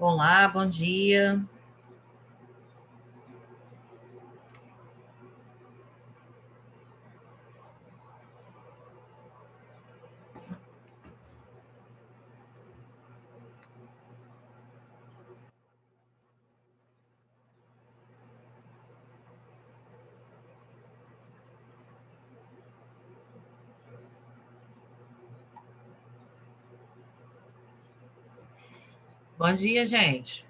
Olá, bom dia. Bom dia, gente.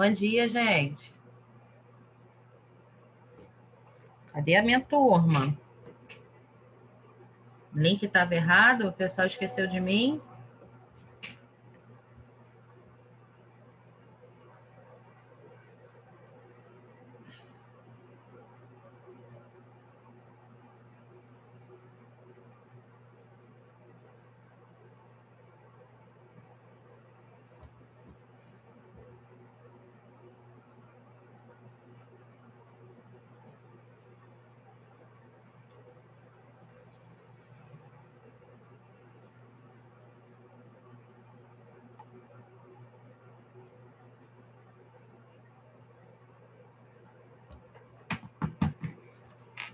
Bom dia, gente. Cadê a minha turma? O link estava errado? O pessoal esqueceu de mim?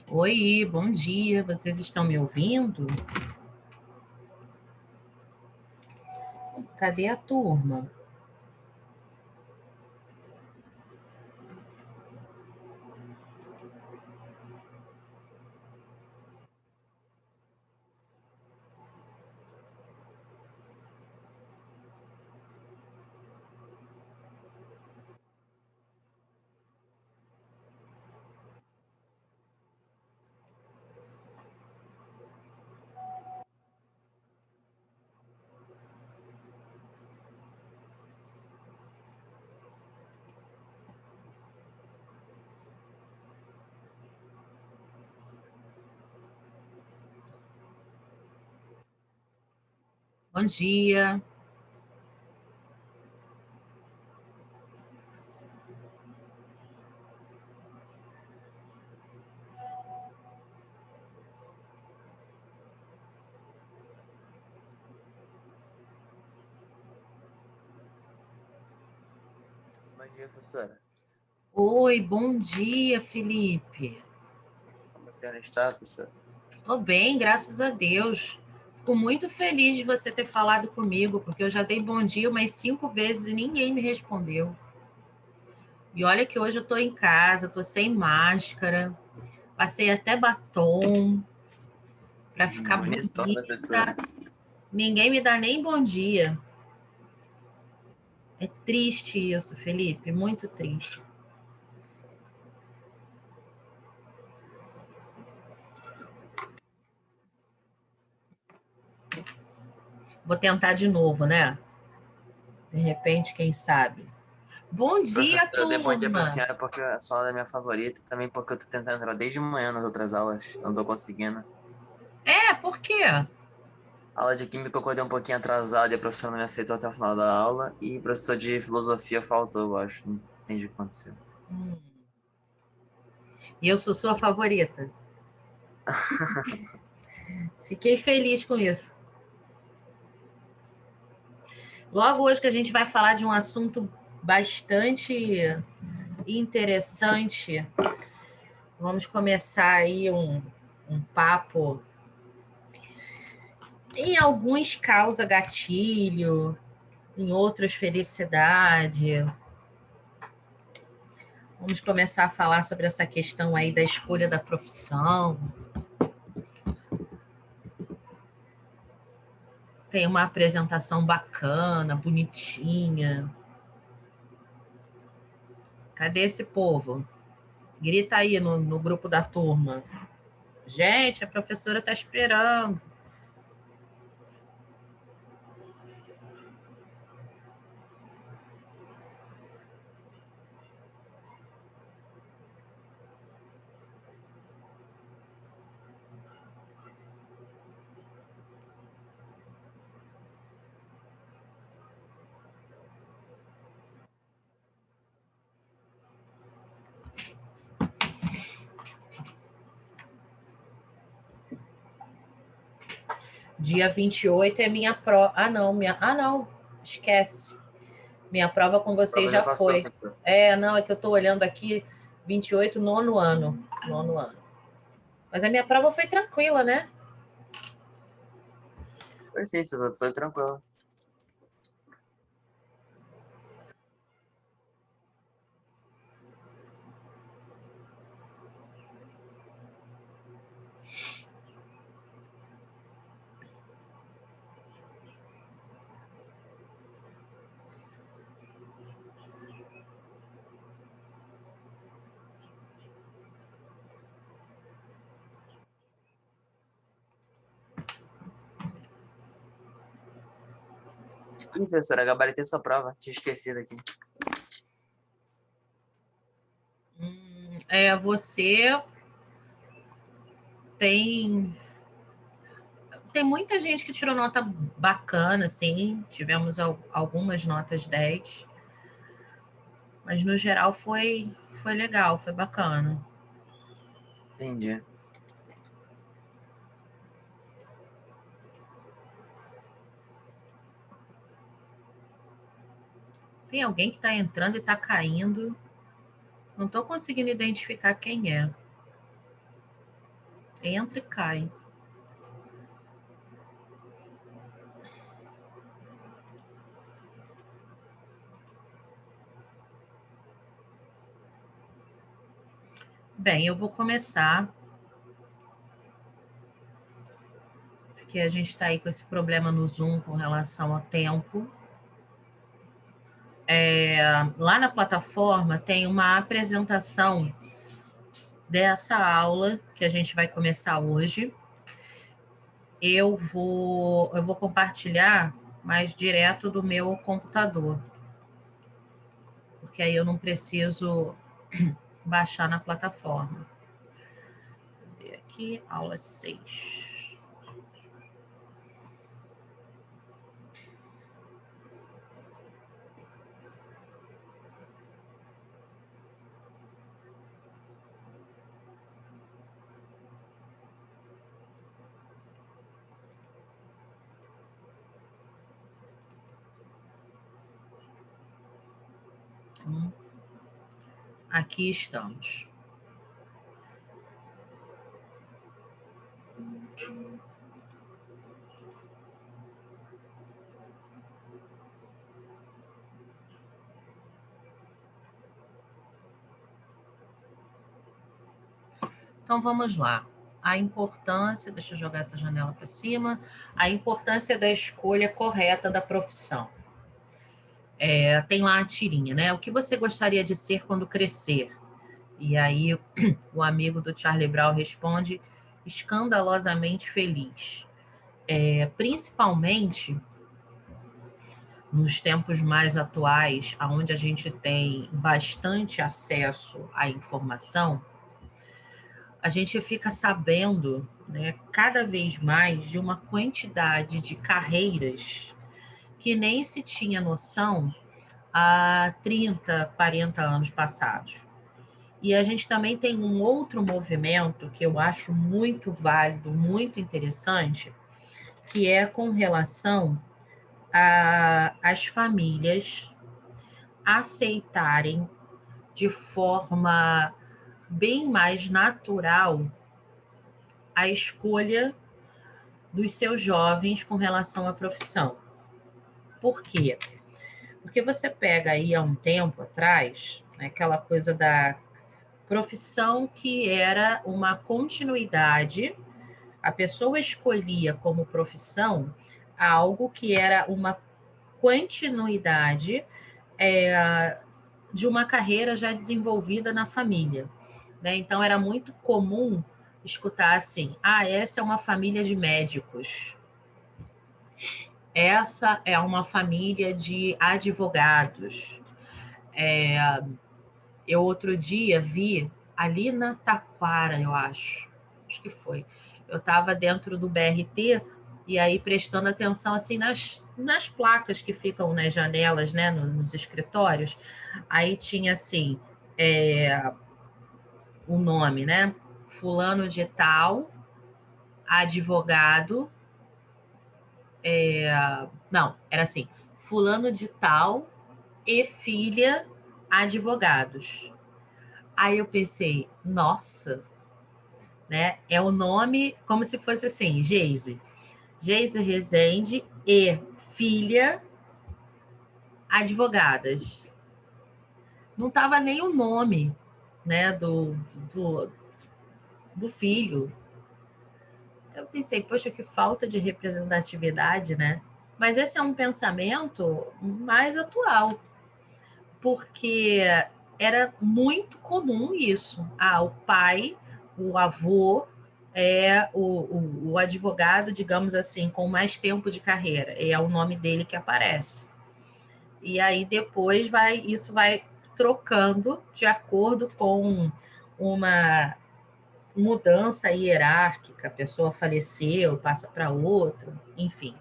Oi, bom dia. Vocês estão me ouvindo? Cadê a turma? Bom dia. Bom dia, professora. Oi, bom dia, Felipe. Como a senhora está, professora? Tô bem, graças a Deus. Fico muito feliz de você ter falado comigo, porque eu já dei bom dia umas 5 vezes e ninguém me respondeu. E olha que hoje eu tô em casa, tô sem máscara, passei até batom. Para ficar Bonitona, professora. bonita. Ninguém me dá nem bom dia. É triste isso, Felipe, muito triste. Vou tentar de novo, né? De repente, quem sabe. Bom dia, Professora, eu dei bom dia pra turma. senhora porque a sua aula é minha favorita. Também porque eu tô tentando entrar desde manhã nas outras aulas. Eu não tô conseguindo. Por quê? A aula de química eu acordei um pouquinho atrasado e a professora não me aceitou até o final da aula. E o professor de filosofia faltou, eu acho. Não entendi o que aconteceu. Hum. E eu sou sua favorita. Fiquei feliz com isso. Logo hoje que a gente vai falar de um assunto bastante interessante. Vamos começar aí um papo. Em alguns causa gatilho, em outros felicidade. Vamos começar a falar sobre essa questão aí da escolha da profissão. Tem uma apresentação bacana, bonitinha. Cadê esse povo? Grita aí no grupo da turma. Gente, a professora está esperando. Dia 28 é minha prova. Não, esquece. Minha prova com A vocês prova já já passou, foi. professor. Não, é que eu estou olhando aqui, 28, nono ano. Nono ano. Mas a minha prova foi tranquila, né? Foi sim, professor. Foi tranquilo. Ih, professora, gabaritei sua prova. Tinha esquecido aqui. Você tem muita gente que tirou nota bacana, assim. Tivemos algumas notas 10. Mas no geral foi legal, foi bacana. Entendi. Tem alguém que está entrando e está caindo. Não estou conseguindo identificar quem é. Entra e cai. Bem, eu vou começar, porque a gente está aí com esse problema no Zoom com relação ao tempo. Lá na plataforma tem uma apresentação dessa aula que a gente vai começar hoje. Eu vou compartilhar mais direto do meu computador, porque aí eu não preciso baixar na plataforma. Vou ver aqui, aula 6. Aqui estamos. Então vamos lá. a importância, deixa eu jogar essa janela para cima, a importância da escolha correta da profissão. Tem lá a tirinha, né? O que você gostaria de ser quando crescer? E aí o amigo do Charlie Brown responde, escandalosamente feliz. Principalmente nos tempos mais atuais, onde a gente tem bastante acesso à informação, a gente fica sabendo, né, cada vez mais de uma quantidade de carreiras que nem se tinha noção há 30, 40 anos passados. E a gente também tem um outro movimento que eu acho muito válido, muito interessante, que é com relação às famílias aceitarem de forma bem mais natural a escolha dos seus jovens com relação à profissão. Por quê? Porque você pega aí há um tempo atrás, né, aquela coisa da profissão que era uma continuidade, a pessoa escolhia como profissão algo que era uma continuidade de uma carreira já desenvolvida na família, né? Então era muito comum escutar assim: essa é uma família de médicos, essa é uma família de advogados. Eu outro dia vi ali na Taquara, eu acho que foi. Eu estava dentro do BRT e aí prestando atenção assim nas placas que ficam nas janelas, né, nos escritórios. Aí tinha assim o nome, né? Fulano de tal, advogado. Não, era assim: Fulano de tal e filha, advogados. Aí eu pensei, nossa, né? É o nome como se fosse assim, Geise Rezende e filha, advogadas. Não estava nem o nome, né, do filho. Eu pensei, poxa, que falta de representatividade, né? Mas esse é um pensamento mais atual, porque era muito comum isso. O pai, o avô, é o advogado, digamos assim, com mais tempo de carreira. É o nome dele que aparece. E aí depois isso vai trocando de acordo com uma mudança hierárquica, a pessoa faleceu, passa para outro, enfim.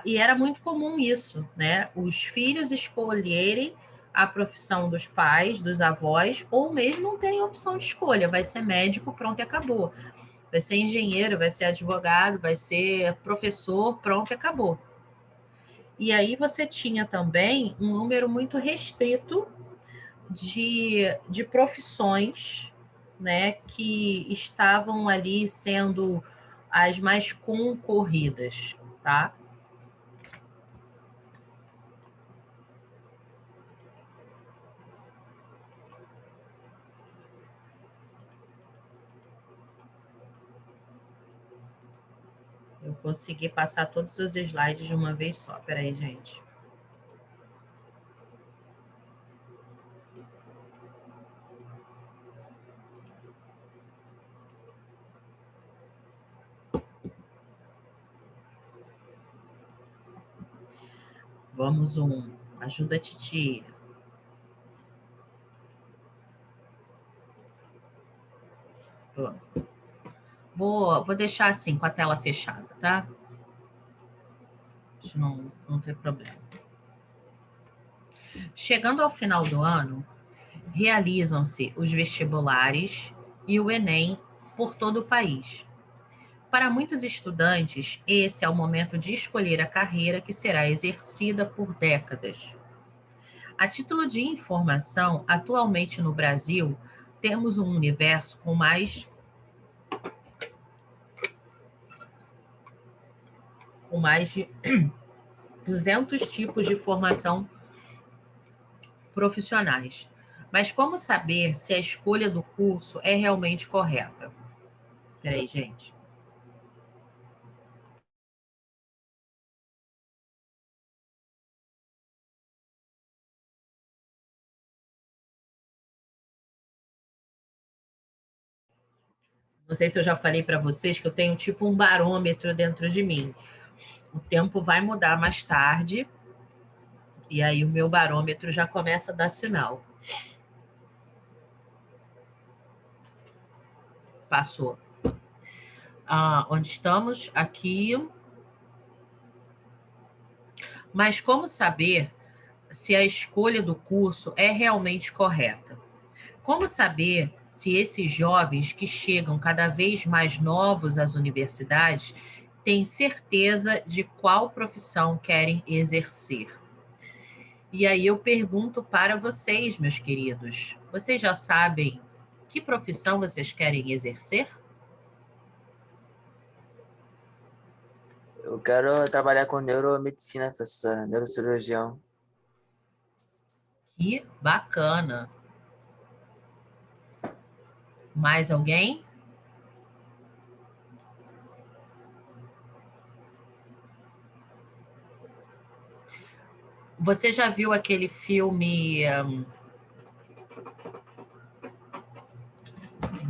E era muito comum isso, né? Os filhos escolherem a profissão dos pais, dos avós, ou mesmo não terem opção de escolha, vai ser médico, pronto e acabou. Vai ser engenheiro, vai ser advogado, vai ser professor, pronto e acabou. E aí você tinha também um número muito restrito de profissões, né, que estavam ali sendo as mais concorridas, tá? Eu consegui passar todos os slides de uma vez só. Peraí, gente. Vamos Ajuda a Titi. Vou deixar assim, com a tela fechada, tá? Não tem problema. Chegando ao final do ano, realizam-se os vestibulares e o Enem por todo o país. Para muitos estudantes, esse é o momento de escolher a carreira que será exercida por décadas. A título de informação, atualmente no Brasil, temos um universo com mais de 200 tipos de formação profissionais. Mas como saber se a escolha do curso é realmente correta? Peraí, gente. Não sei se eu já falei para vocês que eu tenho tipo um barômetro dentro de mim. O tempo vai mudar mais tarde, e aí o meu barômetro já começa a dar sinal. Passou. Onde estamos? Aqui. Mas como saber se a escolha do curso é realmente correta? Como saber se esses jovens que chegam cada vez mais novos às universidades têm certeza de qual profissão querem exercer? E aí eu pergunto para vocês, meus queridos, vocês já sabem que profissão vocês querem exercer? Eu quero trabalhar com neuromedicina, professora, neurocirurgião. Que bacana. Mais alguém? Você já viu aquele filme, eu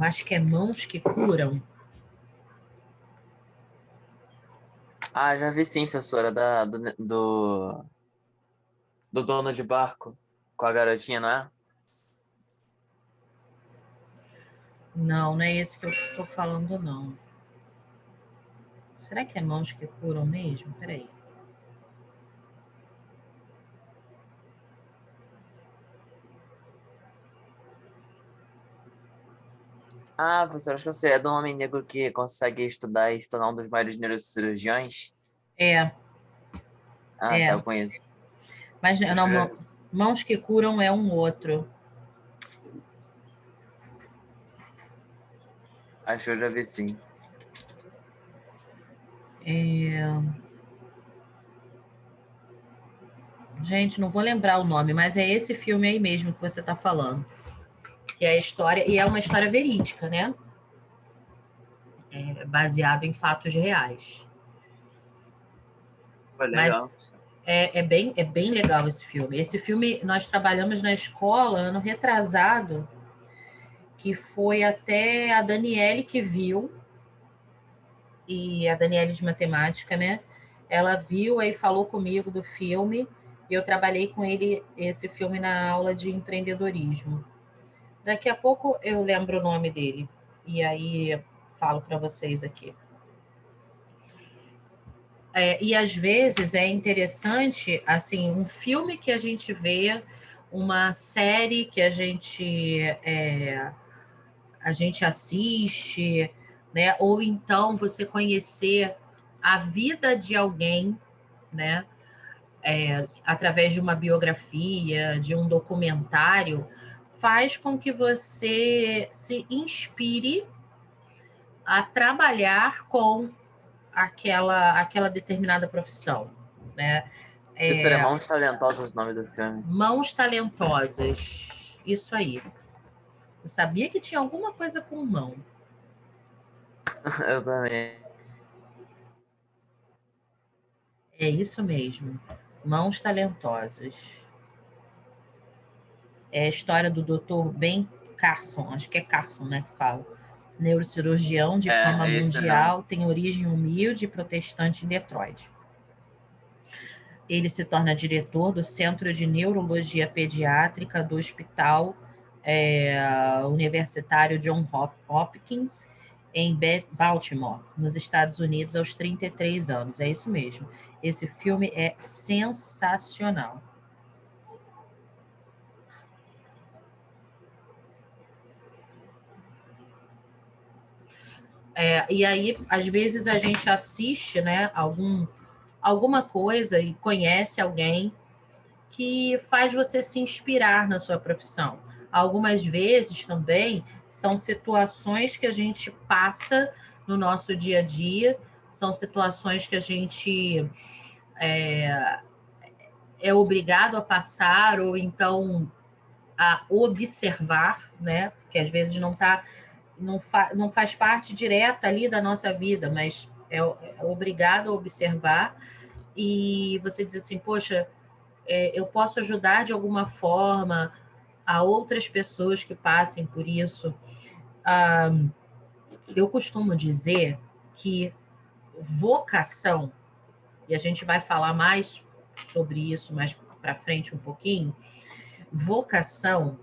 acho que é Mãos que Curam? Ah, já vi sim, professora, do dono de barco com a garotinha, não é? Não, não é esse que eu estou falando, não. Será que é Mãos que Curam mesmo? Peraí. Ah, professora, acho que você é do homem negro que consegue estudar e se tornar um dos maiores neurocirurgiões? É, Ah, tá, é. eu conheço. Mas Acho que eu já não, vi. Mãos que Curam é um outro. Acho que eu já vi sim. Gente, não vou lembrar o nome, mas é esse filme aí mesmo que você está falando. Que é a história, e é uma história verídica, né? É baseado em fatos reais. Foi legal, Mas professora. é bem legal esse filme. Esse filme nós trabalhamos na escola ano retrasado, que foi até a Daniele que viu, e a Daniele de matemática, né? Ela viu aí falou comigo do filme e eu trabalhei com ele esse filme na aula de empreendedorismo. Daqui a pouco eu lembro o nome dele e aí falo para vocês aqui. E às vezes é interessante, assim, um filme que a gente vê, uma série que a gente assiste, né? Ou então você conhecer a vida de alguém, né? Através de uma biografia, de um documentário, faz com que você se inspire a trabalhar com aquela determinada profissão, né? Professora, É, Mãos Talentosas, o nome do filme. Mãos talentosas, isso aí. Eu sabia que tinha alguma coisa com mão. Eu também. É isso mesmo. Mãos talentosas. É a história do Dr. Ben Carson, acho que é Carson, né, que fala. Neurocirurgião de fama É esse mesmo. mundial, tem origem humilde e protestante em Detroit. Ele se torna diretor do Centro de Neurologia Pediátrica do Hospital Universitário John Hopkins, em Baltimore, nos Estados Unidos, aos 33 anos. É isso mesmo. Esse filme é sensacional. E aí, às vezes, a gente assiste, né, alguma coisa e conhece alguém que faz você se inspirar na sua profissão. Algumas vezes também são situações que a gente passa no nosso dia a dia, são situações que a gente é obrigado a passar, ou então a observar, né? Porque às vezes não faz parte direta ali da nossa vida, mas é obrigado a observar. E você diz assim, poxa, eu posso ajudar de alguma forma a outras pessoas que passem por isso. Eu costumo dizer que vocação, e a gente vai falar mais sobre isso mais para frente um pouquinho, vocação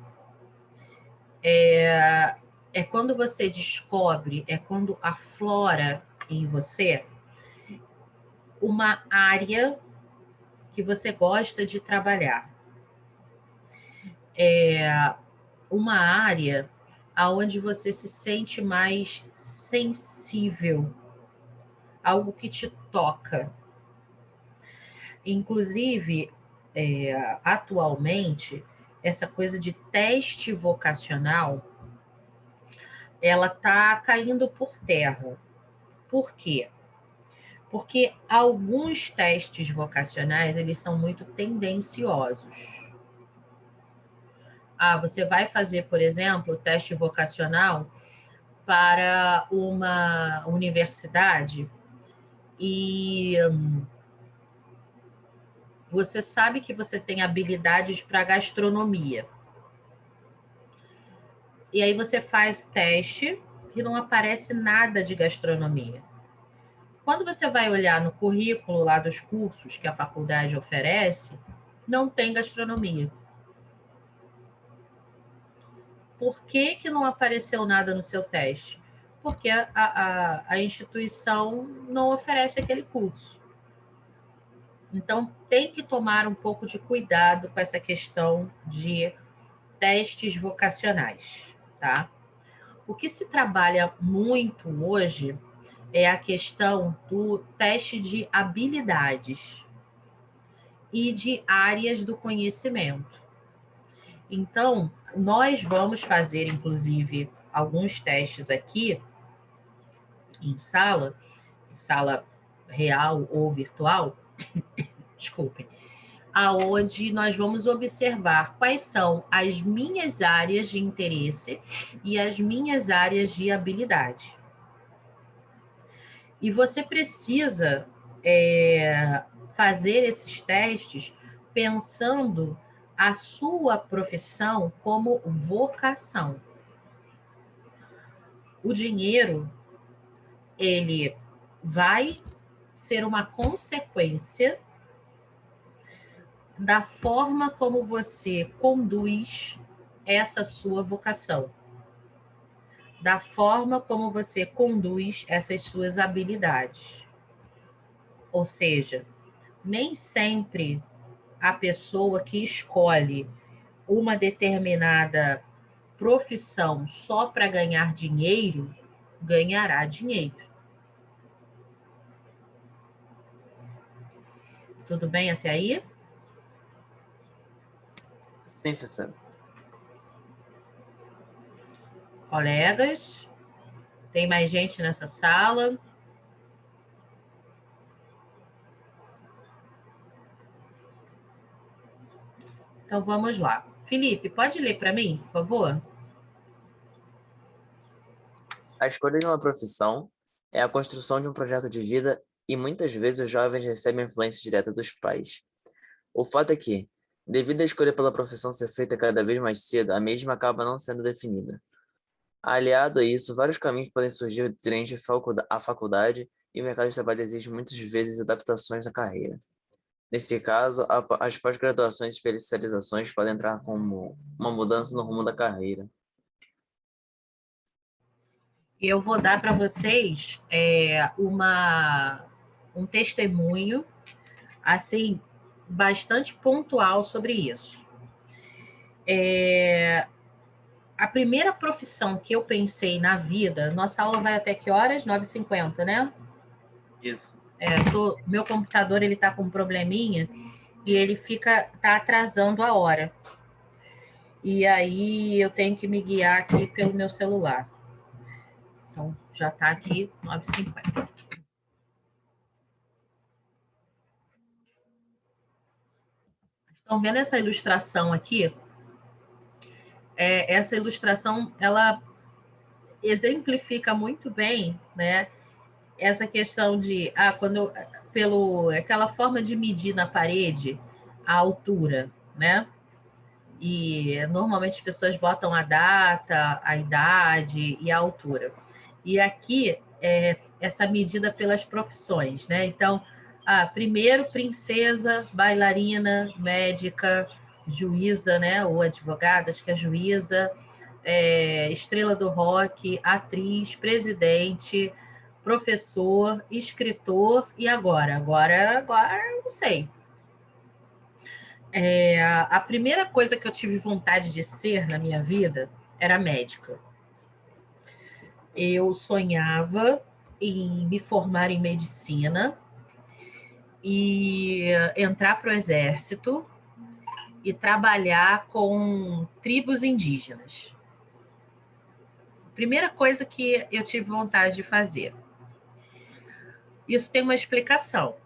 é quando você descobre, é quando aflora em você uma área que você gosta de trabalhar. Uma área aonde você se sente mais sensível, algo que te toca. Inclusive, atualmente, essa coisa de teste vocacional, ela está caindo por terra. Por quê? Porque alguns testes vocacionais, eles são muito tendenciosos. Você vai fazer, por exemplo, o teste vocacional para uma universidade e você sabe que você tem habilidades para gastronomia. E aí você faz o teste e não aparece nada de gastronomia. Quando você vai olhar no currículo lá dos cursos que a faculdade oferece, não tem gastronomia. Por que não apareceu nada no seu teste? Porque a instituição não oferece aquele curso. Então, tem que tomar um pouco de cuidado com essa questão de testes vocacionais, tá? O que se trabalha muito hoje é a questão do teste de habilidades e de áreas do conhecimento. Então, nós vamos fazer, inclusive, alguns testes aqui em sala real ou virtual, desculpem, aonde nós vamos observar quais são as minhas áreas de interesse e as minhas áreas de habilidade. E você precisa fazer esses testes pensando a sua profissão como vocação. O dinheiro, ele vai ser uma consequência da forma como você conduz essa sua vocação, da forma como você conduz essas suas habilidades. Ou seja, nem sempre a pessoa que escolhe uma determinada profissão só para ganhar dinheiro, ganhará dinheiro. Tudo bem até aí? Sim, professor. Colegas, tem mais gente nessa sala? Então vamos lá. Felipe, pode ler para mim, por favor? A escolha de uma profissão é a construção de um projeto de vida e muitas vezes os jovens recebem influência direta dos pais. O fato é que, devido à escolha pela profissão ser feita cada vez mais cedo, a mesma acaba não sendo definida. Aliado a isso, vários caminhos podem surgir durante a faculdade e o mercado de trabalho exige muitas vezes adaptações na carreira. Nesse caso, as pós-graduações e especializações podem entrar como uma mudança no rumo da carreira. Eu vou dar para vocês um testemunho, assim, bastante pontual sobre isso. A primeira profissão que eu pensei na vida, nossa aula vai até que horas? 9h50, né? Isso. Meu computador ele tá com um probleminha e ele tá atrasando a hora. E aí eu tenho que me guiar aqui pelo meu celular. Então, já tá aqui 9h50. Estão vendo essa ilustração aqui? essa ilustração, ela exemplifica muito bem, né, essa questão de aquela forma de medir na parede a altura, né? E normalmente as pessoas botam a data, a idade e a altura. E aqui essa medida pelas profissões, né? Então, primeiro princesa, bailarina, médica, juíza, né? Ou advogada, acho que é juíza, estrela do rock, atriz, presidente, professor, escritor e agora eu não sei. A primeira coisa que eu tive vontade de ser na minha vida era médica. Eu sonhava em me formar em medicina e entrar para o exército e trabalhar com tribos indígenas. Primeira coisa que eu tive vontade de fazer. Isso tem uma explicação,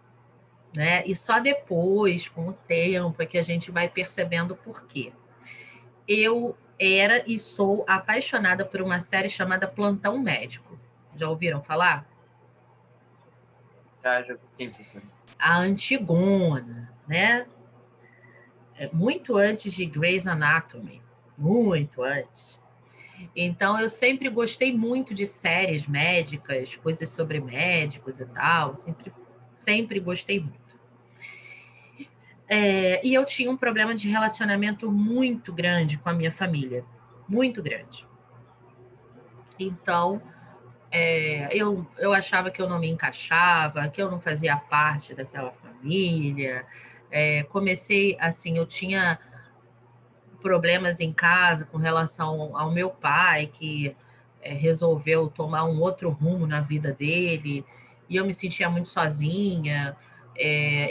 né? E só depois, com o tempo, é que a gente vai percebendo o porquê. Eu era e sou apaixonada por uma série chamada Plantão Médico. Já ouviram falar? Já vi sim, professor. A Antigona, né? Muito antes de Grey's Anatomy. Muito antes. Então, eu sempre gostei muito de séries médicas, coisas sobre médicos e tal. Sempre gostei muito. E eu tinha um problema de relacionamento muito grande com a minha família. Muito grande. Então, eu achava que eu não me encaixava, que eu não fazia parte daquela família. Comecei, assim, eu tinha problemas em casa com relação ao meu pai, que resolveu tomar um outro rumo na vida dele, e eu me sentia muito sozinha.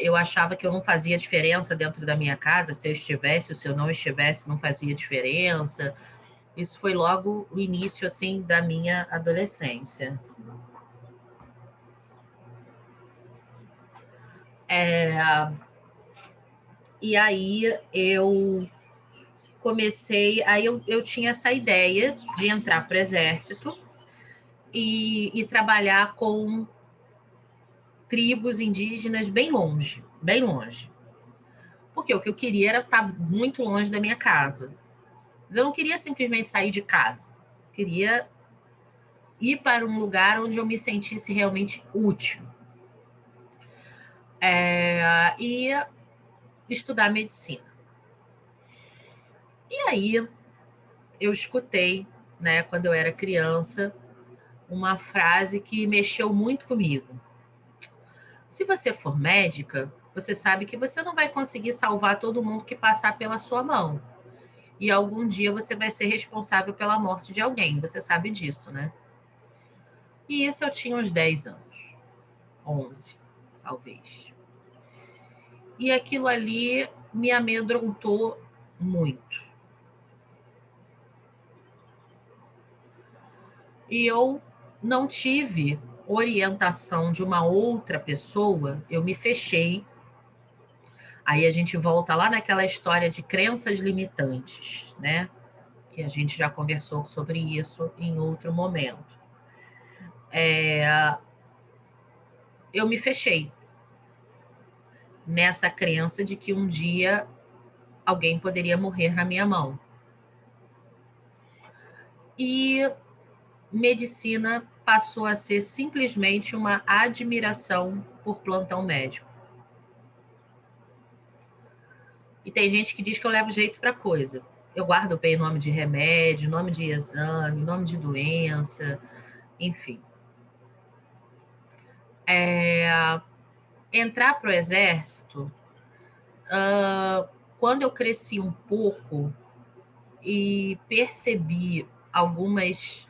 Eu achava que eu não fazia diferença dentro da minha casa, se eu estivesse ou se eu não estivesse, não fazia diferença. Isso foi logo o início, assim, da minha adolescência. E aí eu comecei, eu tinha essa ideia de entrar para o exército e trabalhar com tribos indígenas bem longe, bem longe. Porque o que eu queria era estar muito longe da minha casa. Mas eu não queria simplesmente sair de casa. Eu queria ir para um lugar onde eu me sentisse realmente útil. E estudar medicina. E aí eu escutei, né, quando eu era criança, uma frase que mexeu muito comigo. Se você for médica, você sabe que você não vai conseguir salvar todo mundo que passar pela sua mão. E algum dia você vai ser responsável pela morte de alguém. Você sabe disso, né? E isso eu tinha uns 10 anos. 11, talvez. E aquilo ali me amedrontou muito. E eu não tive orientação de uma outra pessoa, eu me fechei. Aí a gente volta lá naquela história de crenças limitantes, né? Que a gente já conversou sobre isso em outro momento. Eu me fechei nessa crença de que um dia alguém poderia morrer na minha mão. E medicina passou a ser simplesmente uma admiração por plantão médico. E tem gente que diz que eu levo jeito para coisa. Eu guardo bem nome de remédio, nome de exame, nome de doença, enfim. Entrar para o exército, quando eu cresci um pouco e percebi algumas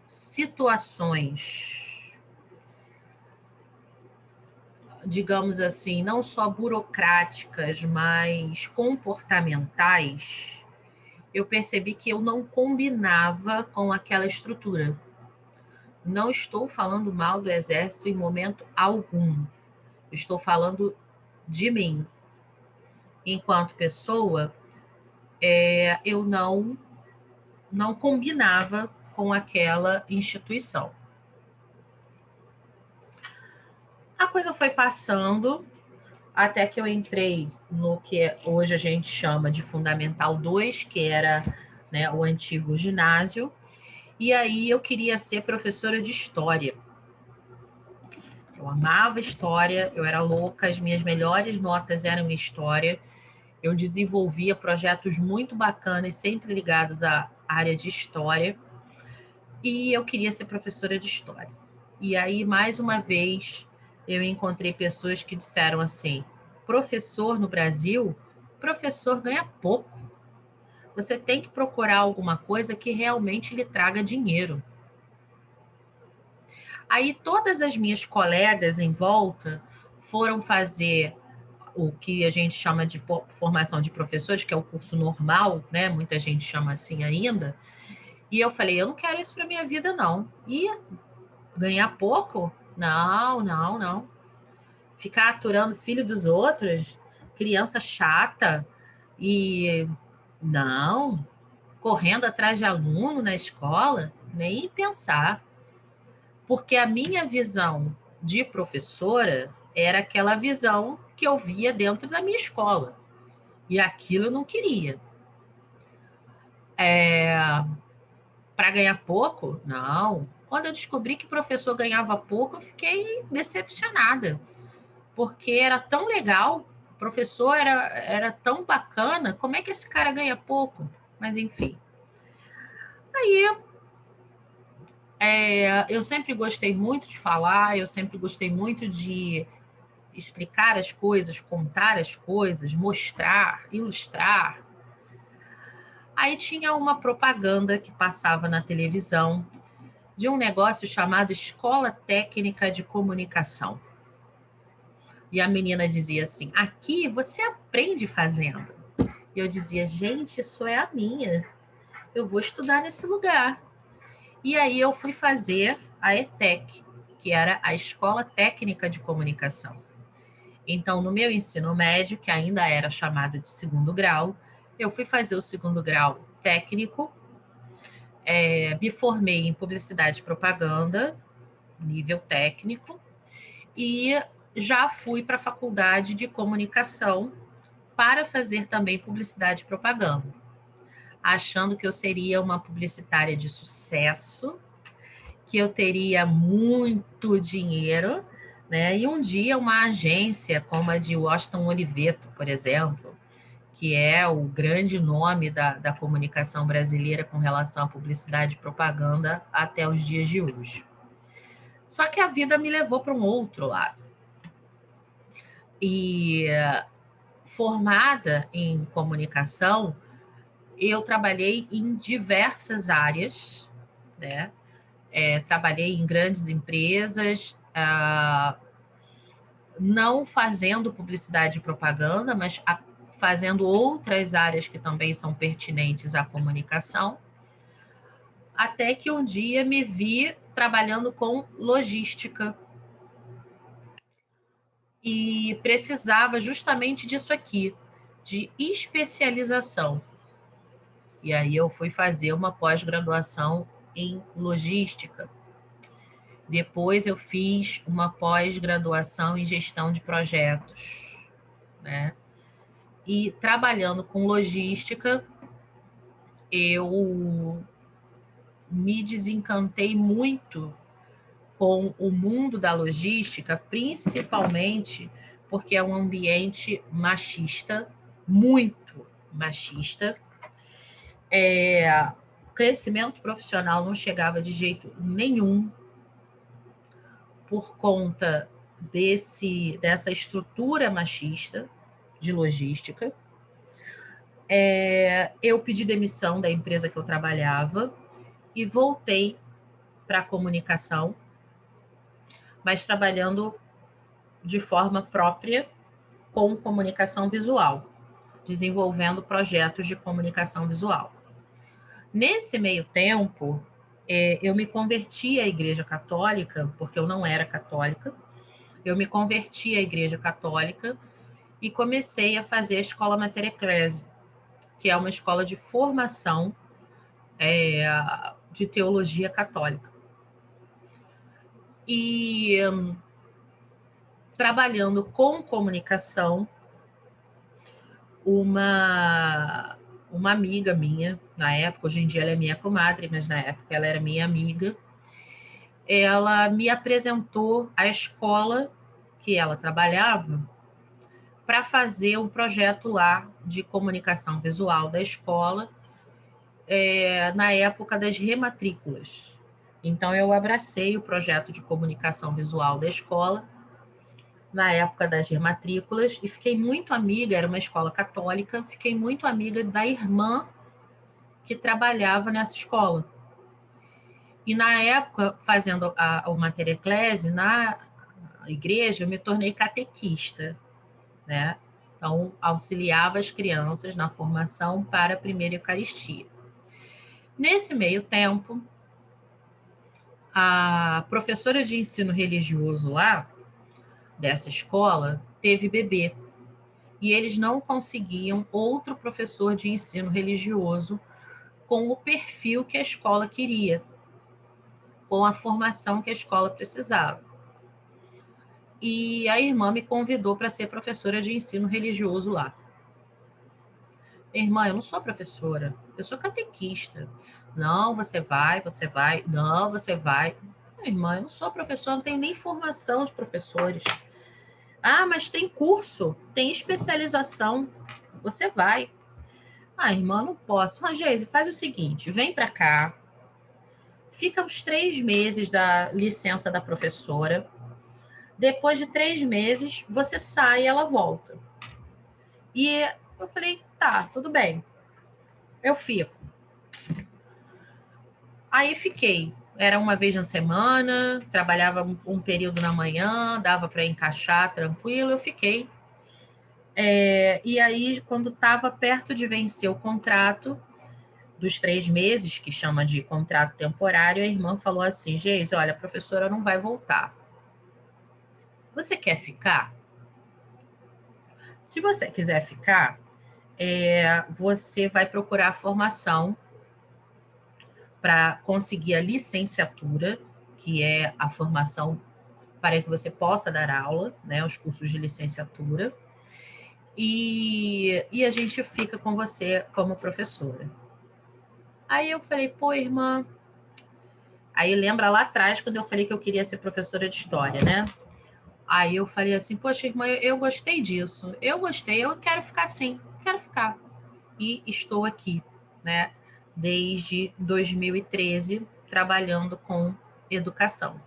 situações, digamos assim, não só burocráticas, mas comportamentais, eu percebi que eu não combinava com aquela estrutura. Não estou falando mal do exército em momento algum. Estou falando de mim. Enquanto pessoa, eu não combinava com aquela instituição. A coisa foi passando até que eu entrei no que hoje a gente chama de Fundamental 2, que era, né, o antigo ginásio, e aí eu queria ser professora de história. Eu amava história, eu era louca, as minhas melhores notas eram em história, eu desenvolvia projetos muito bacanas, sempre ligados à área de história, e eu queria ser professora de história. E aí, mais uma vez, eu encontrei pessoas que disseram assim: professor no Brasil, professor ganha pouco. Você tem que procurar alguma coisa que realmente lhe traga dinheiro. Aí todas as minhas colegas em volta foram fazer o que a gente chama de formação de professores, que é o curso normal, né? Muita gente chama assim ainda. E eu falei, eu não quero isso para minha vida, não. E ganhar pouco? Não, não, não. Ficar aturando filho dos outros, criança chata e não, correndo atrás de aluno na escola, nem pensar. Porque a minha visão de professora era aquela visão que eu via dentro da minha escola. E aquilo eu não queria. Para ganhar pouco? Não. Quando eu descobri que professor ganhava pouco, eu fiquei decepcionada. Porque era tão legal, o professor era tão bacana, como é que esse cara ganha pouco? Mas enfim. Aí eu sempre gostei muito de falar, eu sempre gostei muito de explicar as coisas, contar as coisas, mostrar, ilustrar. Aí tinha uma propaganda que passava na televisão de um negócio chamado Escola Técnica de Comunicação. E a menina dizia assim: aqui você aprende fazendo. E eu dizia: gente, isso é a minha. Eu vou estudar nesse lugar. E aí eu fui fazer a ETEC, que era a Escola Técnica de Comunicação. Então, no meu ensino médio, que ainda era chamado de segundo grau, eu fui fazer o segundo grau técnico, me formei em publicidade e propaganda, nível técnico, e já fui para a faculdade de comunicação para fazer também publicidade e propaganda, achando que eu seria uma publicitária de sucesso, que eu teria muito dinheiro, né? E um dia uma agência como a de Washington Oliveto, por exemplo, que é o grande nome da comunicação brasileira com relação à publicidade e propaganda até os dias de hoje. Só que a vida me levou para um outro lado. E formada em comunicação, eu trabalhei em diversas áreas, né? Trabalhei em grandes empresas, não fazendo publicidade e propaganda, mas fazendo outras áreas que também são pertinentes à comunicação, até que um dia me vi trabalhando com logística e precisava justamente disso aqui, de especialização. E aí eu fui fazer uma pós-graduação em logística. Depois eu fiz uma pós-graduação em gestão de projetos, né? E trabalhando com logística, eu me desencantei muito com o mundo da logística, principalmente porque é um ambiente machista, muito machista. O crescimento profissional não chegava de jeito nenhum por conta dessa estrutura machista de logística. Eu pedi demissão da empresa que eu trabalhava e voltei para a comunicação, mas trabalhando de forma própria com comunicação visual, desenvolvendo projetos de comunicação visual. Nesse meio tempo, eu me converti à Igreja Católica, porque eu não era católica. Eu me converti à Igreja Católica e comecei a fazer a Escola Mater Ecclesiae, que é uma escola de formação de teologia católica. E trabalhando com comunicação, uma amiga minha, na época, hoje em dia ela é minha comadre, mas na época ela era minha amiga, ela me apresentou a escola que ela trabalhava para fazer um projeto lá de comunicação visual da escola, na época das rematrículas. Então, eu abracei o projeto de comunicação visual da escola na época das rematrículas e fiquei muito amiga, era uma escola católica, fiquei muito amiga da irmã que trabalhava nessa escola. E na época, fazendo o Mater Ecclesiae, na igreja, eu me tornei catequista, né? Então, auxiliava as crianças na formação para a primeira Eucaristia. Nesse meio tempo, a professora de ensino religioso lá, dessa escola, teve bebê. E eles não conseguiam outro professor de ensino religioso com o perfil que a escola queria, com a formação que a escola precisava. E a irmã me convidou para ser professora de ensino religioso lá. Irmã, eu não sou professora, eu sou catequista. Não, você vai, não, você vai. Irmã, eu não sou professora, não tenho nem formação de professores. Ah, mas tem curso, tem especialização, você vai. Ah, irmã, não posso. Mas, Geise, faz o seguinte, vem para cá, fica os 3 meses da licença da professora, depois de 3 meses, você sai e ela volta. E eu falei, tá, tudo bem, eu fico. Aí fiquei. Era uma vez na semana, trabalhava um período na manhã, dava para encaixar tranquilo, eu fiquei. E aí, quando estava perto de vencer o contrato dos 3 meses, que chama de contrato temporário, a irmã falou assim, Geise, olha, a professora não vai voltar. Você quer ficar? Se você quiser ficar, você vai procurar formação para conseguir a licenciatura, que é a formação para que você possa dar aula, né, os cursos de licenciatura, e a gente fica com você como professora. Aí eu falei, pô, irmã... Aí lembra lá atrás, quando eu falei que eu queria ser professora de história, né? Aí eu falei assim, poxa, irmã, eu gostei disso, eu quero ficar assim, quero ficar. E estou aqui, né? Desde 2013, trabalhando com educação.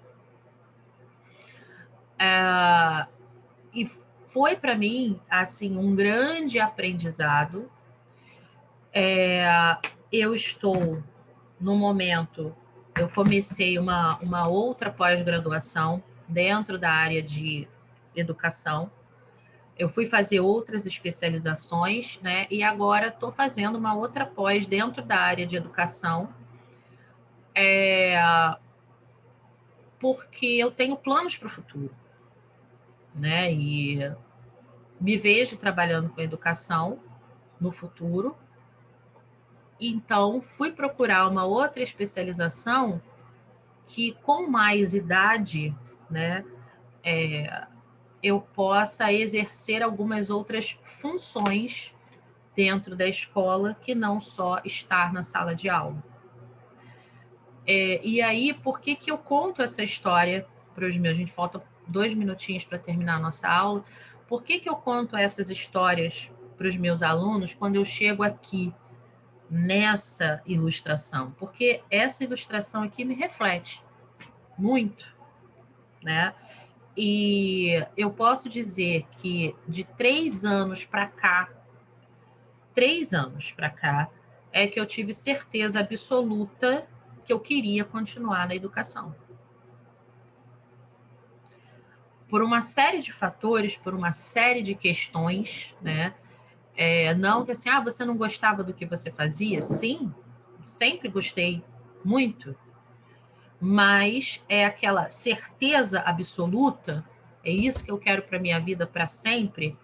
E foi para mim, assim, um grande aprendizado. Eu estou, no momento, eu comecei uma outra pós-graduação dentro da área de educação. Eu fui fazer outras especializações, né? E agora estou fazendo uma outra pós dentro da área de educação, porque eu tenho planos para o futuro, né? E me vejo trabalhando com educação no futuro. Então, fui procurar uma outra especialização que, com mais idade, né, eu possa exercer algumas outras funções dentro da escola que não só estar na sala de aula. E aí, por que eu conto essa história para os meus? A gente falta 2 minutinhos para terminar a nossa aula. Por que eu conto essas histórias para os meus alunos quando eu chego aqui nessa ilustração? Porque essa ilustração aqui me reflete muito, né? E eu posso dizer que de 3 anos para cá, é que eu tive certeza absoluta que eu queria continuar na educação. Por uma série de fatores, por uma série de questões, né? Não que assim, você não gostava do que você fazia? Sim, sempre gostei muito, mas é aquela certeza absoluta, é isso que eu quero para minha vida para sempre,